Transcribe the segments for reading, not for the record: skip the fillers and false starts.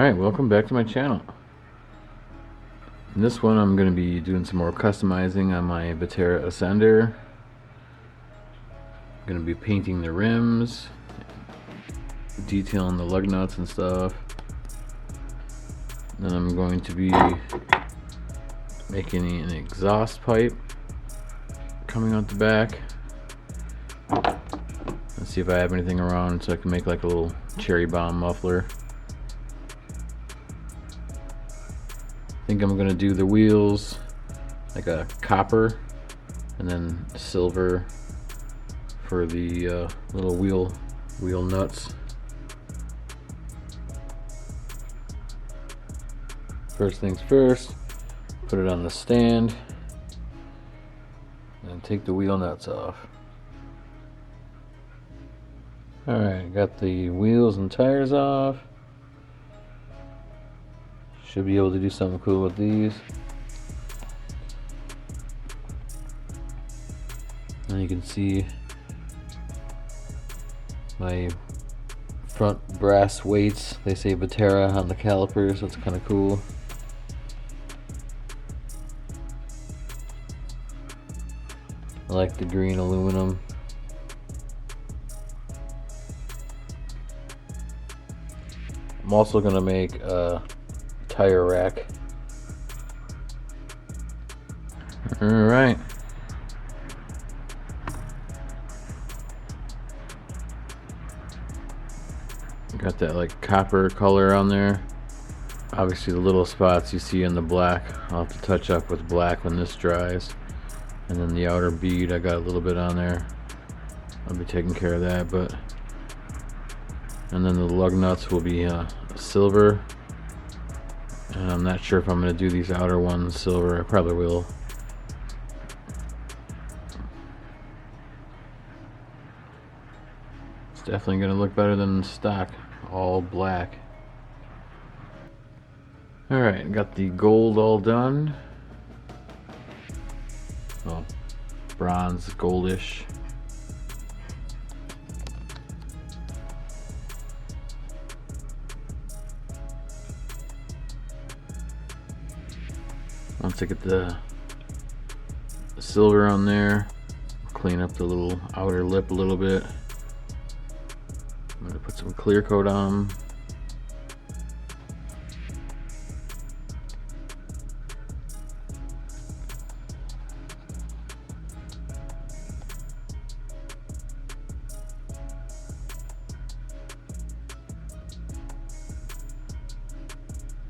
Alright, welcome back to my channel. In this one I'm going to be doing some more customizing on my Vaterra Ascender. I'm going to be painting the rims, detailing the lug nuts and stuff. Then I'm going to be making an exhaust pipe coming out the back. Let's see if I have anything around so I can make like a little cherry bomb muffler. I think I'm gonna do the wheels like a copper and then silver for the little wheel nuts. First things first, put it on the stand and take the wheel nuts off. Alright, got the wheels and tires off. Should be able to do something cool with these. And you can see my front brass weights. They say vaterra on the calipers, so it's kind of cool. I like the green aluminum. I'm also going to make a tire rack. Alright. Got that like copper color on there. Obviously the little spots you see in the black, I'll have to touch up with black when this dries. And then the outer bead, I got a little bit on there. I'll be taking care of that, and then the lug nuts will be silver. And I'm not sure if I'm going to do these outer ones silver. I probably will. It's definitely going to look better than stock, all black. Alright, got the gold all done. Oh, bronze, goldish. Once I get the silver on there, clean up the little outer lip a little bit. I'm going to put some clear coat on.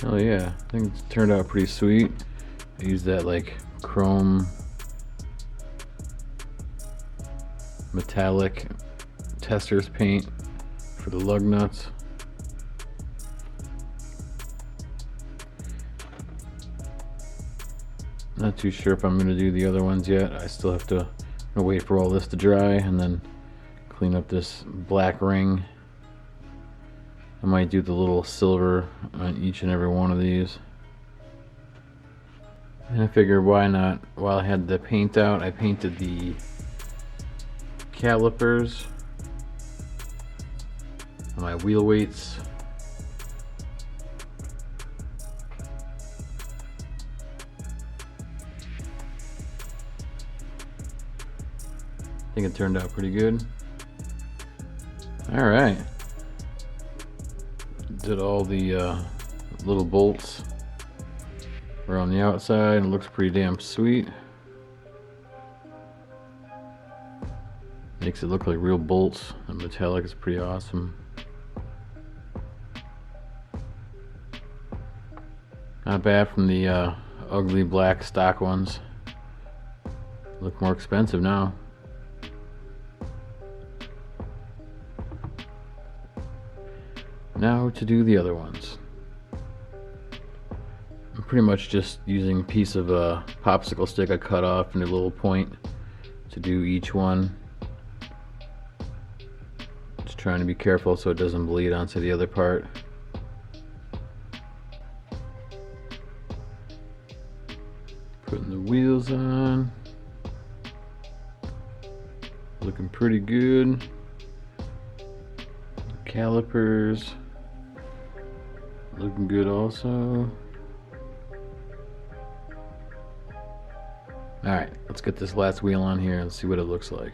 Oh yeah, I think it turned out pretty sweet. I used that like chrome metallic tester's paint for the lug nuts. Not too sure if I'm going to do the other ones yet. I still have to wait for all this to dry and then clean up this black ring. I might do the little silver on each and every one of these. And I figured why not, while I had the paint out, I painted the calipers on my wheel weights. I think it turned out pretty good. Alright. Did all the little bolts around the outside. It looks pretty damn sweet. Makes it look like real bolts. The metallic is pretty awesome. Not bad from the ugly black stock ones. Look more expensive now. Now to do the other ones. I'm pretty much just using a piece of a popsicle stick I cut off in a little point to do each one. Just trying to be careful so it doesn't bleed onto the other part. Putting the wheels on. Looking pretty good. Calipers. looking good also. Alright, let's get this last wheel on here and see what it looks like.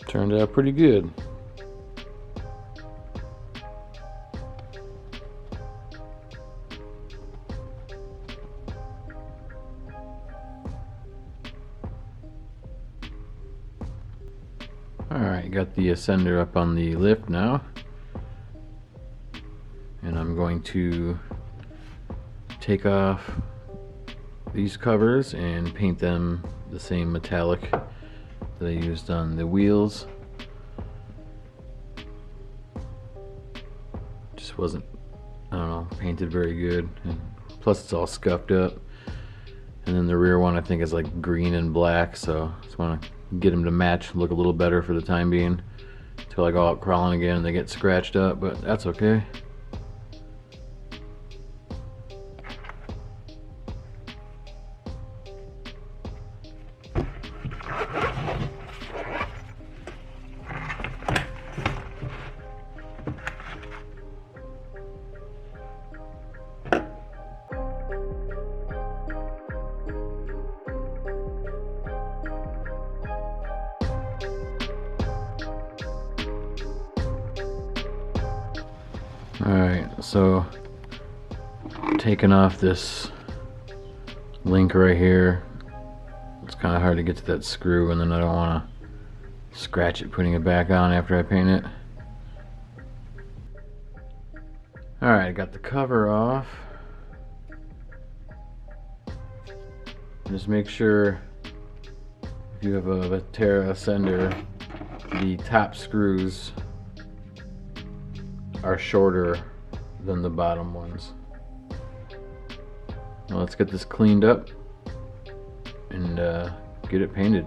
Turned out pretty good. Alright, got the ascender up on the lift now. And I'm going to take off these covers and paint them the same metallic that I used on the wheels. Just wasn't, I don't know, painted very good. And plus it's all scuffed up. And then the rear one I think is like green and black, so I just want to get them to match, look a little better for the time being, until I go out crawling again and they get scratched up, but that's okay. Alright, so taking off this link right here, it's kind of hard to get to that screw, and then I don't want to scratch it putting it back on after I paint it. Alright, I got the cover off. Just make sure if you have a vaterra ascender, the top screws are shorter than the bottom ones. Now let's get this cleaned up and get it painted.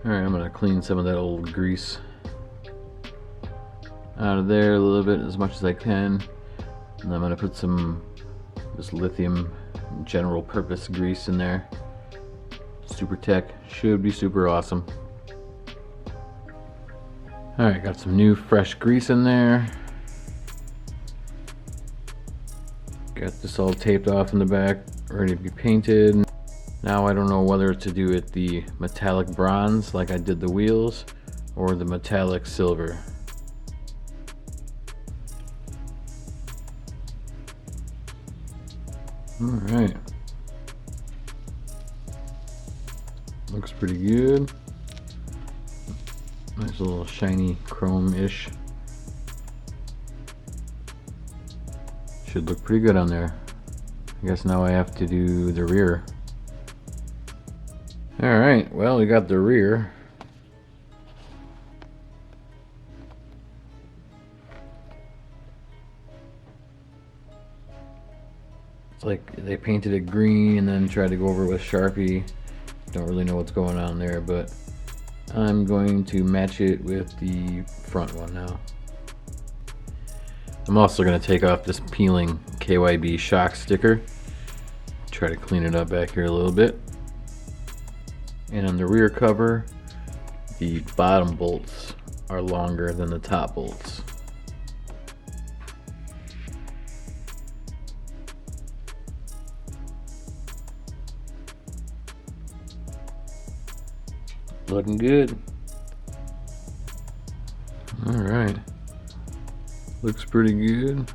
Alright, I'm going to clean some of that old grease out of there a little bit, as much as I can, and I'm going to put some this lithium general purpose grease in there. Super Tech, should be super awesome. Alright, got some new fresh grease in there. Got this all taped off in the back, ready to be painted. Now I don't know whether to do it the metallic bronze like I did the wheels, or the metallic silver. Alright. Looks pretty good. Nice little shiny chrome-ish. Should look pretty good on there. I guess now I have to do the rear. Alright, well, we got the rear. It's like they painted it green and then tried to go over it with Sharpie. Don't really know what's going on there, but I'm going to match it with the front one now. I'm also going to take off this peeling KYB shock sticker. Try to clean it up back here a little bit. And on the rear cover, the bottom bolts are longer than the top bolts. Looking good. Alright. Looks pretty good.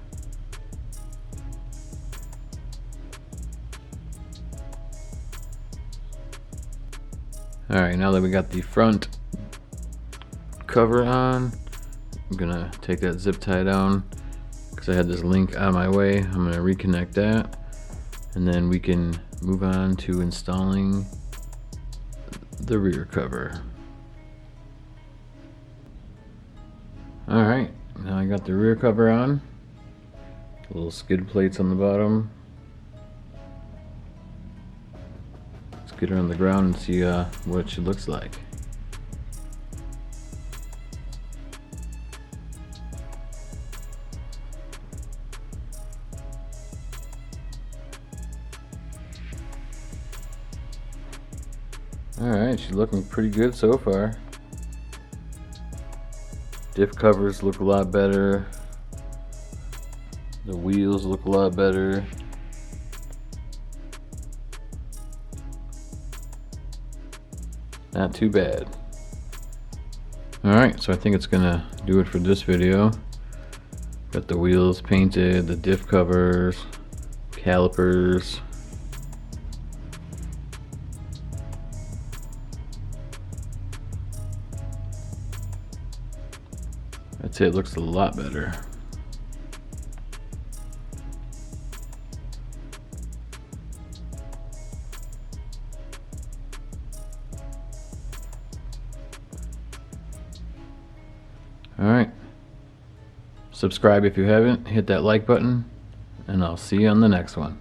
Alright, now that we got the front cover on, I'm gonna take that zip tie down because I had this link out of my way. I'm gonna reconnect that, and then we can move on to installing the rear cover. Alright, now I got the rear cover on. Little skid plates on the bottom. Let's get her on the ground and see what she looks like. Alright, she's looking pretty good so far. Diff covers look a lot better. The wheels look a lot better. Not too bad. Alright, so I think it's gonna do it for this video. Got the wheels painted, the diff covers, calipers. I'd say it looks a lot better. Alright, subscribe if you haven't, hit that like button, and I'll see you on the next one.